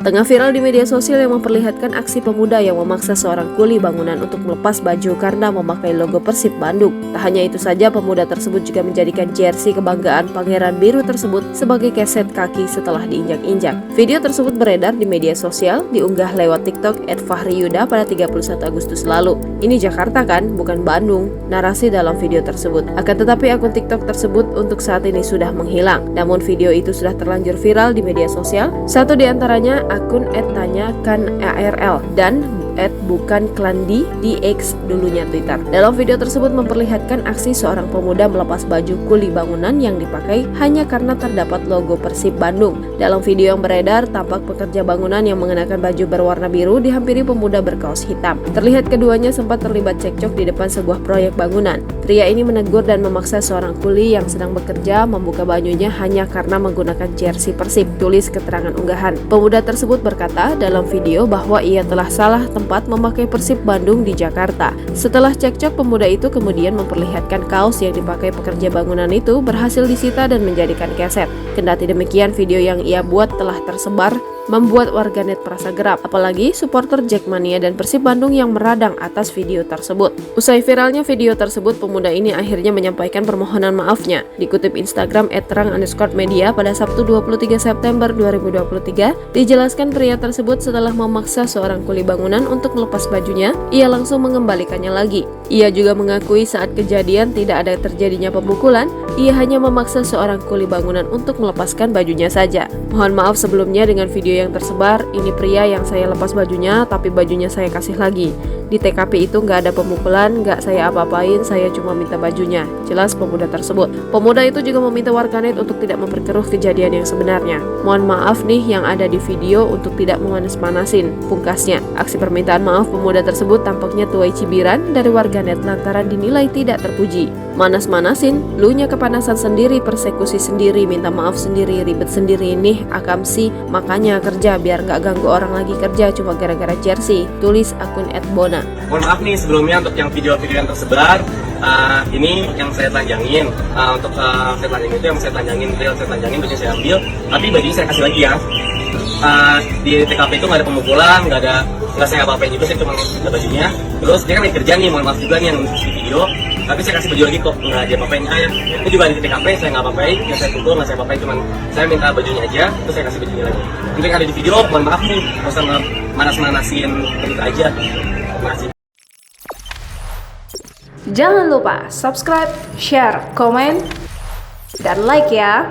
Tengah viral di media sosial yang memperlihatkan aksi pemuda yang memaksa seorang kuli bangunan untuk melepas baju karena memakai logo Persib Bandung. Tak hanya itu saja, pemuda tersebut juga menjadikan jersey kebanggaan Pangeran Biru tersebut sebagai keset kaki setelah diinjak-injak. Video tersebut beredar di media sosial, diunggah lewat TikTok @fahriyuda pada 31 Agustus lalu. Ini Jakarta kan, bukan Bandung, narasi dalam video tersebut. Akan tetapi akun TikTok tersebut untuk saat ini sudah menghilang. Namun video itu sudah terlanjur viral di media sosial. Satu di antaranya akun @tanyakanarl dan @bukanklandi di X, dulunya Twitter. Dalam video tersebut memperlihatkan aksi seorang pemuda melepas baju kuli bangunan yang dipakai hanya karena terdapat logo Persib Bandung. Dalam video yang beredar, tampak pekerja bangunan yang mengenakan baju berwarna biru dihampiri pemuda berkaos hitam. Terlihat keduanya sempat terlibat cekcok di depan sebuah proyek bangunan. Pria ini menegur dan memaksa seorang kuli yang sedang bekerja membuka bajunya hanya karena menggunakan jersey Persib, tulis keterangan unggahan. Pemuda tersebut berkata dalam video bahwa ia telah salah tempat memakai Persib Bandung di Jakarta. Setelah cekcok, pemuda itu kemudian memperlihatkan kaos yang dipakai pekerja bangunan itu berhasil disita dan menjadikan keset. Kendati demikian, video yang ia buat telah tersebar membuat warganet merasa geram, apalagi supporter Jackmania dan Persib Bandung yang meradang atas video tersebut. Usai viralnya video tersebut, pemuda ini akhirnya menyampaikan permohonan maafnya. Dikutip Instagram @terang_media pada Sabtu 23 September 2023, dijelaskan pria tersebut setelah memaksa seorang kuli bangunan untuk melepas bajunya, ia langsung mengembalikannya lagi. Ia juga mengakui saat kejadian tidak ada terjadinya pemukulan, ia hanya memaksa seorang kuli bangunan untuk melepaskan bajunya saja. Mohon maaf sebelumnya dengan video yang tersebar, ini pria yang saya lepas bajunya tapi bajunya saya kasih lagi. Di TKP itu nggak ada pemukulan, nggak saya apa-apain, saya cuma minta bajunya, jelas pemuda tersebut. Pemuda itu juga meminta warganet untuk tidak memperkeruh kejadian yang sebenarnya. Mohon maaf nih yang ada di video untuk tidak memanas-manasin, pungkasnya. Aksi permintaan maaf pemuda tersebut tampaknya tuai cibiran dari warganet lantaran dinilai tidak terpuji. Manas-manasin, lu nya kepanasan sendiri, persekusi sendiri, minta maaf sendiri, ribet sendiri nih, akamsi, makanya kerja biar nggak ganggu orang lagi kerja cuma gara-gara jersey, tulis akun @bona. Mohon maaf nih sebelumnya untuk yang video-video yang tersebar, ini yang saya telanjangin. Untuk saya telanjangin itu yang saya telanjangin, real saya telanjangin, baju saya ambil, tapi bajunya saya kasih lagi ya. Di TKP itu nggak ada pemukulan, nggak saya apa-apain juga, saya cuma minta bajunya. Terus dia kan lagi kerja nih, mohon maaf juga nih yang di video, tapi saya kasih baju lagi kok, nggak dia apa-apain. Itu juga di TKP saya nggak apa-apain, nggak saya pukul, nggak saya apa-apain, cuman saya minta bajunya aja, terus saya kasih bajunya lagi. Untuk yang ada di video, mohon maaf nih, nggak usah manas-manasin begitu aja. Terima kasih. Jangan lupa subscribe, share, komen, dan like ya.